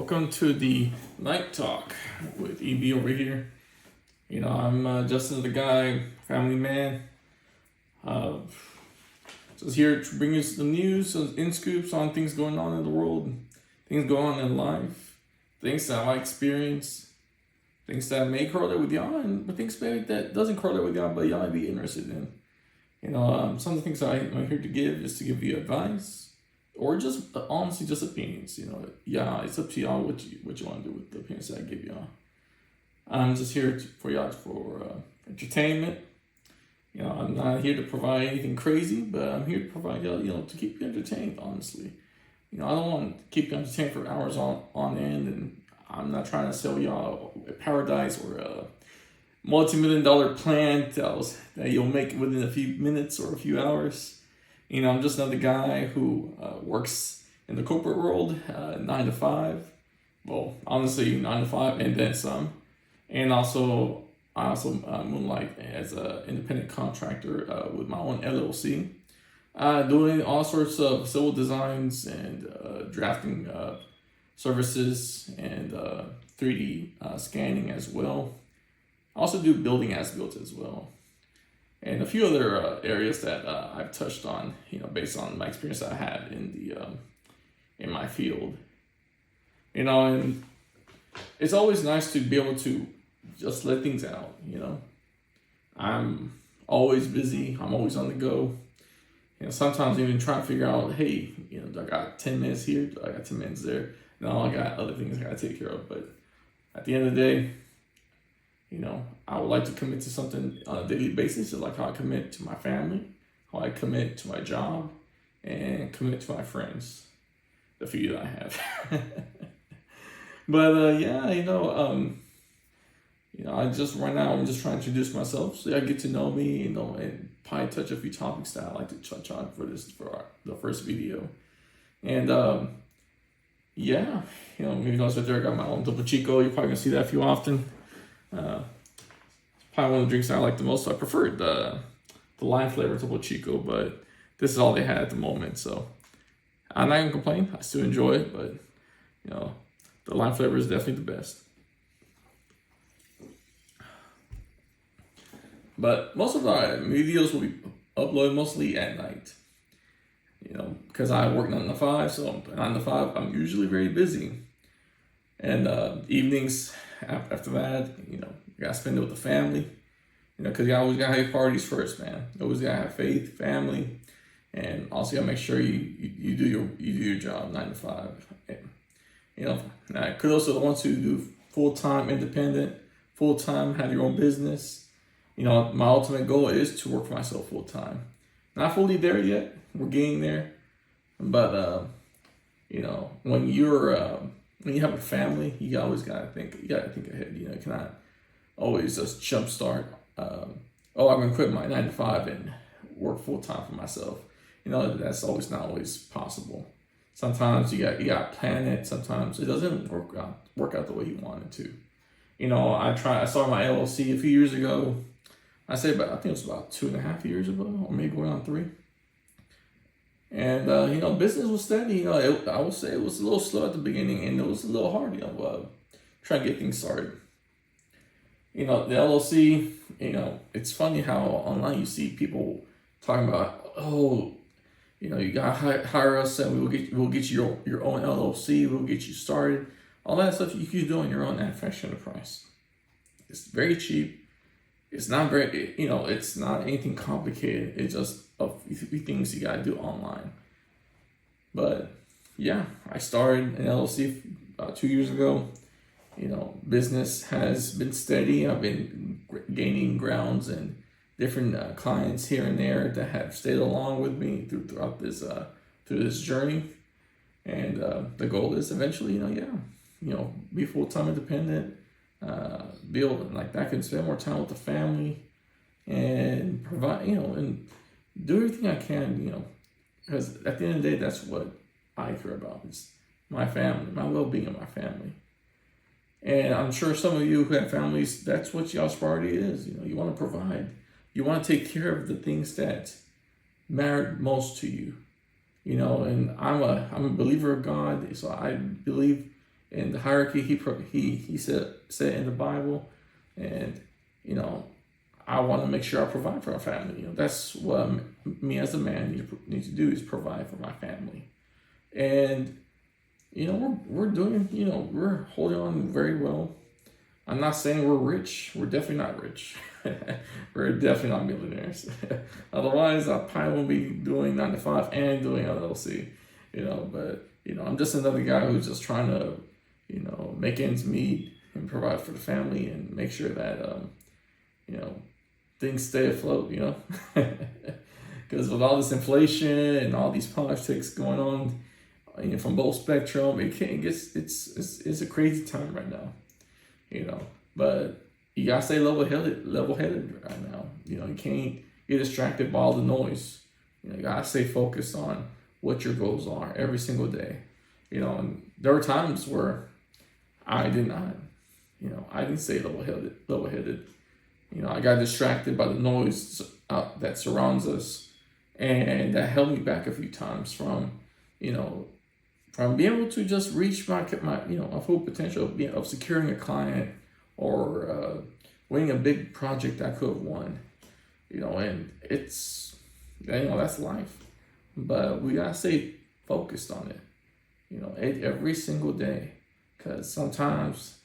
Welcome to the Night Talk with EB over here. I'm Justin the Guy, family man. Uh, just here to bring you some news, some in scoops on things going on in the world, things going on in life, things that I experience, things that may correlate with y'all, and things maybe that doesn't correlate with y'all, but y'all might be interested in. Some of the things I'm here to give is to give you advice, or just honestly just opinions. It's up to y'all what you want to do with the opinions that I give y'all. I'm just here for y'all for entertainment. I'm not here to provide anything crazy, but I'm here to provide y'all, to keep you entertained. Honestly, I don't want to keep you entertained for hours on end, and I'm not trying to sell y'all a paradise or a multi-million-dollar plan that you'll make within a few minutes or a few hours. I'm just another guy who works in the corporate world, 9 to 5. Well, honestly, 9 to 5 and then some. And I also moonlight as an independent contractor with my own LLC, doing all sorts of civil designs and drafting services and 3D scanning as well. I also do building as built as well, and a few other areas that I've touched on, based on my experience I had in my field. And it's always nice to be able to just let things out. I'm always busy. I'm always on the go. Sometimes even trying to figure out, hey, do I got 10 minutes here? Do I got 10 minutes there? No, I got other things I got to take care of. But at the end of the day, I would like to commit to something on a daily basis, just like how I commit to my family, how I commit to my job, and commit to my friends, the few that I have. But I just right now I'm just trying to introduce myself so y'all get to know me, and probably touch a few topics that I like to touch on for the first video. And maybe notice right there I got my own Topo Chico. You're probably gonna see that a few often. Probably one of the drinks I like the most. So I preferred the lime flavor Topo Chico, but this is all they had at the moment. So I'm not gonna complain. I still enjoy it, but the lime flavor is definitely the best. But most of our videos will be uploaded mostly at night. Because I work 9 to 5, so 9 to 5 I'm usually very busy. And evenings after that, you gotta spend it with the family. Because you always gotta have parties first, man. You always gotta have faith, family, and also you gotta make sure you do your job 9 to 5. Now kudos to the ones who do full-time independent, full-time, have your own business. My ultimate goal is to work for myself full-time. Not fully there yet. We're getting there, but when you have a family, you always gotta think ahead. You cannot always just jumpstart. I'm gonna quit my 9 to 5 and work full time for myself. That's not always possible. Sometimes you got to plan it. Sometimes it doesn't work out the way you want it to. I started my LLC a few years ago. I think it was about 2.5 years ago, or maybe going on 3. And business was steady. I would say it was a little slow at the beginning, and it was a little hard. Trying to get things started. The LLC. It's funny how online you see people talking about, you gotta hire us, and we'll get you your own LLC. We'll get you started. All that stuff you can do on your own at a fraction of the price. It's very cheap. It's not very, it's not anything complicated. It's just a few things you gotta do online. But yeah, I started an LLC about 2 years ago. Business has been steady. I've been gaining grounds and different clients here and there that have stayed along with me throughout this journey. And the goal is eventually, be full-time independent. Build like I can spend more time with the family and provide, and do everything I can, because at the end of the day, that's what I care about, is my family, my well-being of my family. And I'm sure some of you who have families, that's what y'all's priority is. You want to provide, you want to take care of the things that matter most to you. And I'm a believer of God, so I believe in the hierarchy he said in the Bible, and you know, I want to make sure I provide for our family. You know, that's what me as a man need to do is provide for my family, and you know, we're doing, you know, we're holding on very well. I'm not saying we're rich. We're definitely not rich. We're definitely not millionaires. Otherwise, I probably won't be doing 9 to 5 and doing LLC. You know, but you know, I'm just another guy who's just trying to, you know, make ends meet and provide for the family and make sure that you know, things stay afloat. You know, because with all this inflation and all these politics going on, you know, from both spectrum, it's a crazy time right now. You know, but you gotta stay level-headed right now. You know, you can't get distracted by all the noise. You know, you gotta stay focused on what your goals are every single day. You know, and there were times where I did not, you know, I didn't stay level-headed. You know, I got distracted by the noise that surrounds us, and that held me back a few times from, you know, from being able to just reach my you know, my full potential of securing a client or winning a big project I could have won. You know, and it's, you know, that's life. But we gotta stay focused on it, you know, every single day, because sometimes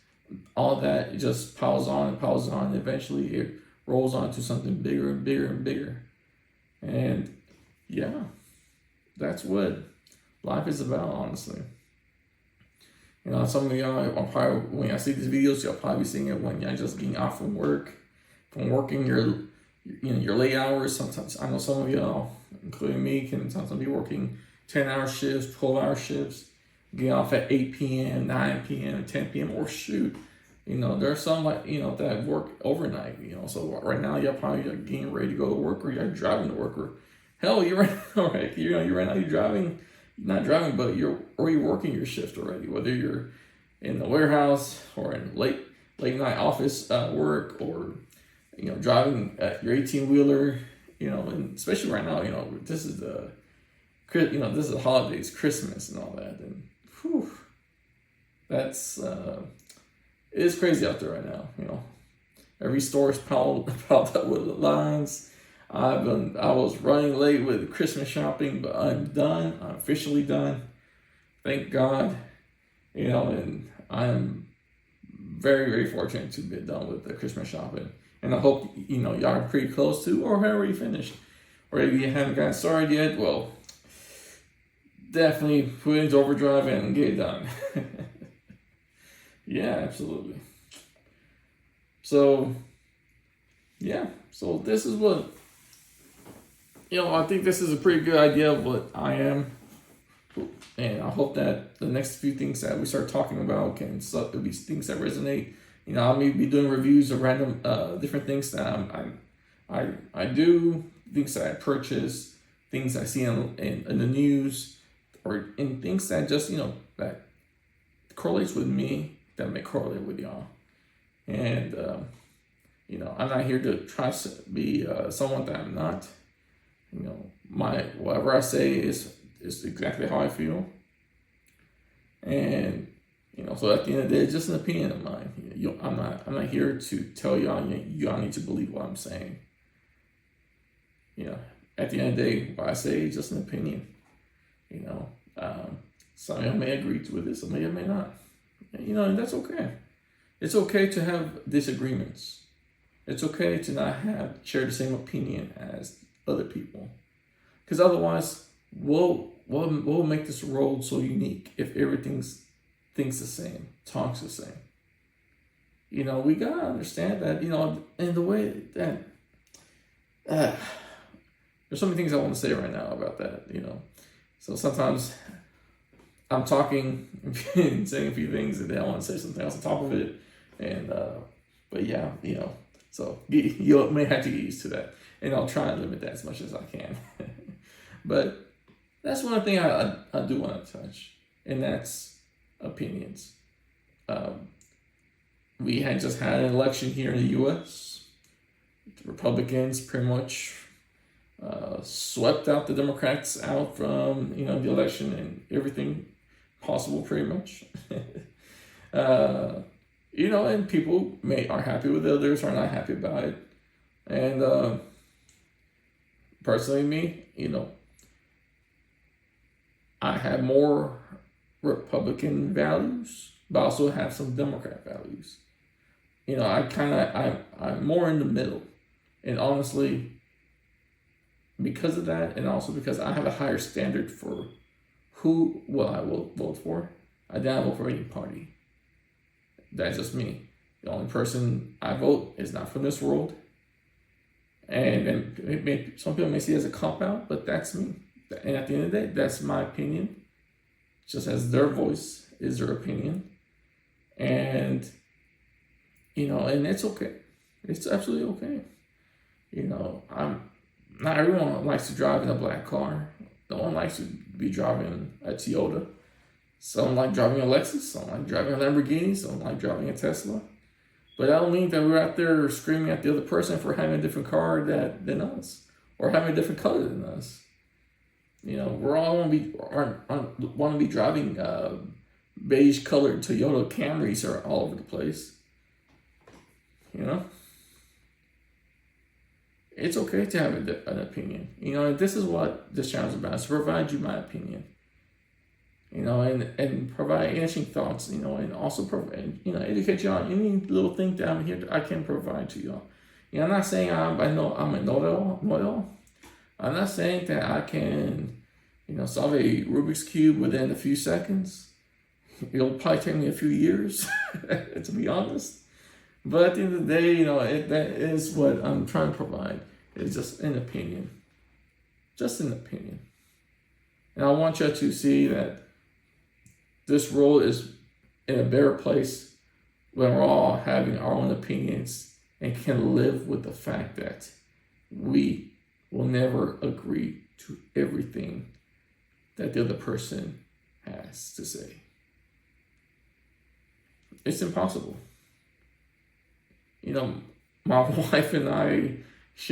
all that just piles on and piles on. And eventually, it rolls on to something bigger and bigger and bigger. And yeah, that's what life is about, honestly. You know, some of y'all are probably, when I see these videos, y'all probably seeing it when y'all just getting off from work, from working your, you know, your late hours. Sometimes I know some of y'all, including me, can sometimes be working 10-hour shifts, 12-hour shifts, get off at 8 p.m., 9 p.m., 10 p.m., or shoot. You know, there's some, like, you know, that work overnight, you know. So right now, y'all probably getting ready to go to work, or you're driving to work, or hell, you're right now, right? You know, you're right now, you're driving. Not driving, but you're working your shift already, whether you're in the warehouse or in late night office work, or you know, driving at your 18-wheeler, you know. And especially right now, you know, this is the holidays, Christmas and all that, and whew, that's it's crazy out there right now. You know, every store is piled up with lines. I was running late with Christmas shopping, but I'm done. I'm officially done. Thank God. You know, and I'm very, very fortunate to be done with the Christmas shopping. And I hope, you know, y'all are pretty close to, or have already finished. Or if you haven't gotten started yet, well, definitely put into overdrive and get it done. Yeah, absolutely. So, yeah. So this is what, you know, I think this is a pretty good idea of what I am. And I hope that the next few things that we start talking about can be things that resonate. You know, I may be doing reviews of random different things that I do, things that I purchase, things I see in the news, or in things that just, you know, that correlates with me, that may correlate with y'all. And, you know, I'm not here to try to be someone that I'm not. You know, whatever I say is exactly how I feel. And, you know, so at the end of the day, it's just an opinion of mine. You know, I'm not here to tell y'all need to believe what I'm saying. You know, at the end of the day, what I say is just an opinion. You know, some of y'all may agree with it, some of y'all may not. You know, and that's okay. It's okay to have disagreements. It's okay to not share the same opinion as other people, because otherwise, we'll make this world so unique if everything thinks the same, talks the same. You know, we gotta understand that. You know, in the way that there's so many things I want to say right now about that. You know, so sometimes I'm talking and saying a few things, and then I want to say something else on top of it. And but yeah, you know, so you may have to get used to that. And I'll try and limit that as much as I can. But that's one thing I do want to touch, and that's opinions. We had just had an election here in the U.S. The Republicans pretty much swept out the Democrats out from, you know, the election and everything possible, pretty much. uh, and people are happy with it, others are not happy about it. And personally, me, I have more Republican values, but I also have some Democrat values. I'm more in the middle, and honestly, because of that, and also because I have a higher standard for what I will vote for, I don't vote for any party. That's just me. The only person I vote is not from this world, and some people may see it as a cop out, but that's me. And at the end of the day, that's my opinion. Just as their voice is their opinion, and and it's okay. It's absolutely okay. I'm not everyone likes to drive in a black car. No one likes to be driving a Toyota. Some like driving a Lexus. Some like driving a Lamborghini. Some like driving a Tesla. But that don't mean that we're out there screaming at the other person for having a different car than us, or having a different color than us. We're all want to be driving beige colored Toyota Camrys are all over the place. It's okay to have an opinion. This is what this channel is about. It's to provide you my opinion. And provide interesting thoughts. And also provide, educate you on any little thing that I'm here. I can provide to you. I'm not saying I'm a know-it-all. I'm not saying that I can, solve a Rubik's Cube within a few seconds. It'll probably take me a few years, to be honest. But at the end of the day, that is what I'm trying to provide. It's just an opinion. Just an opinion. And I want you to see that this world is in a better place when we're all having our own opinions and can live with the fact that we will never agree to everything that the other person has to say. It's impossible. My wife and I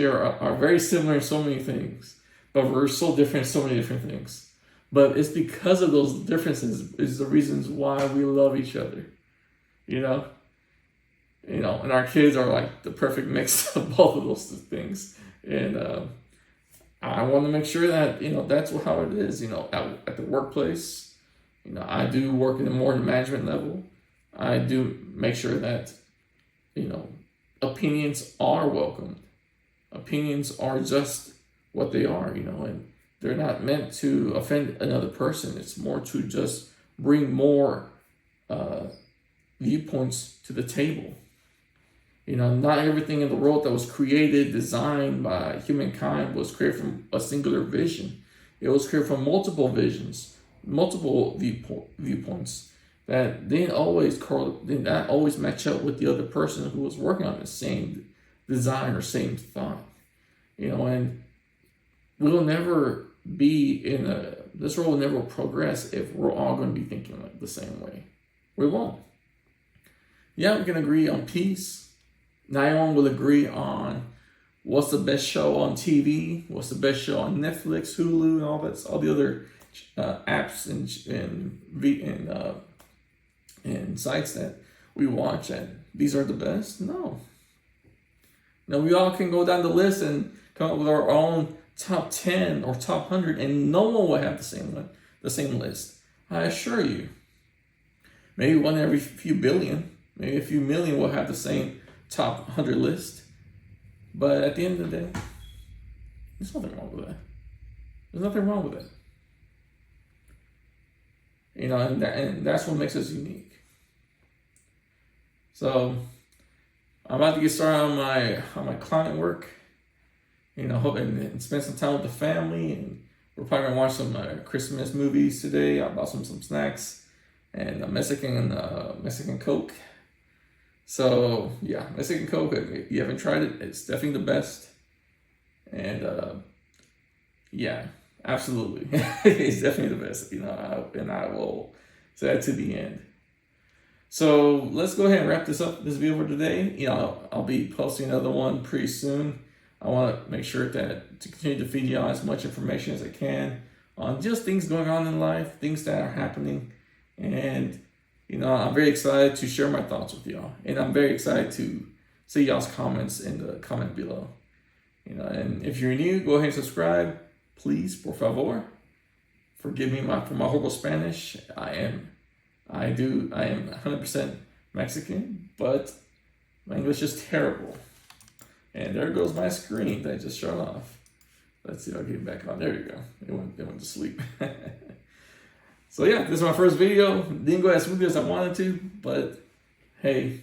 are very similar in so many things, but we're so different in so many different things. But it's because of those differences is the reasons why we love each other. And our kids are like the perfect mix of both of those things. And I want to make sure that, that's how it is, at the workplace. I do work in a more management level. I do make sure that, opinions are welcomed. Opinions are just what they are, and they're not meant to offend another person. It's more to just bring more viewpoints to the table. Not everything in the world that was created, designed by humankind was created from a singular vision. It was created from multiple visions, multiple viewpoints that didn't always match up with the other person who was working on the same design or same thought. And we'll never be this world will never progress if we're all going to be thinking like the same way. We won't. Yeah, we can agree on peace. Not everyone will agree on what's the best show on TV, what's the best show on Netflix, Hulu, and all the other apps and sites that we watch. And these are the best. No. Now we all can go down the list and come up with our own top 10 or top 100, and no one will have the same list. I assure you. Maybe one every few billion, maybe a few million will have the same top 100 list. But at the end of the day, there's nothing wrong with that. There's nothing wrong with it. And that's what makes us unique. So I'm about to get started on my client work. Hoping spend some time with the family, and we're probably gonna watch some Christmas movies today. I bought some snacks and a Mexican Coke. So yeah, Mexican Coke. If you haven't tried it, it's definitely the best. And yeah, absolutely, it's definitely the best. And I will say that to the end. So let's go ahead and wrap this video for today. I'll be posting another one pretty soon. I want to make sure to continue to feed you all as much information as I can on just things going on in life, things that are happening, and I'm very excited to share my thoughts with y'all. And I'm very excited to see y'all's comments in the comment below. And if you're new, go ahead and subscribe. Please, por favor. Forgive me for my horrible Spanish. I am 100% Mexican, but my English is terrible. And there goes my screen that I just shut off. Let's see if I can get it back on. There we go. It went to sleep. So yeah, this is my first video. Didn't go as smoothly as I wanted to, but hey,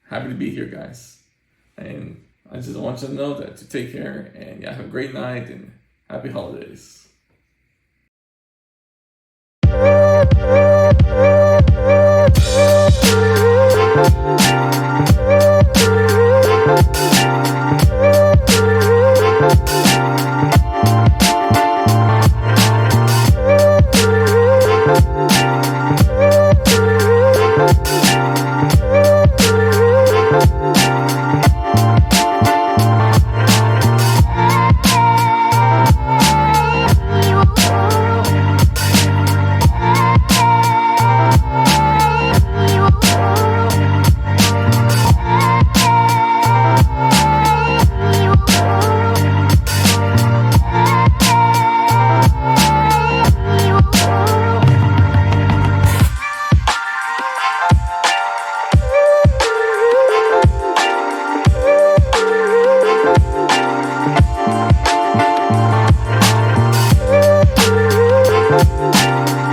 happy to be here, guys. And I just want you to know that to take care and have a great night and happy holidays.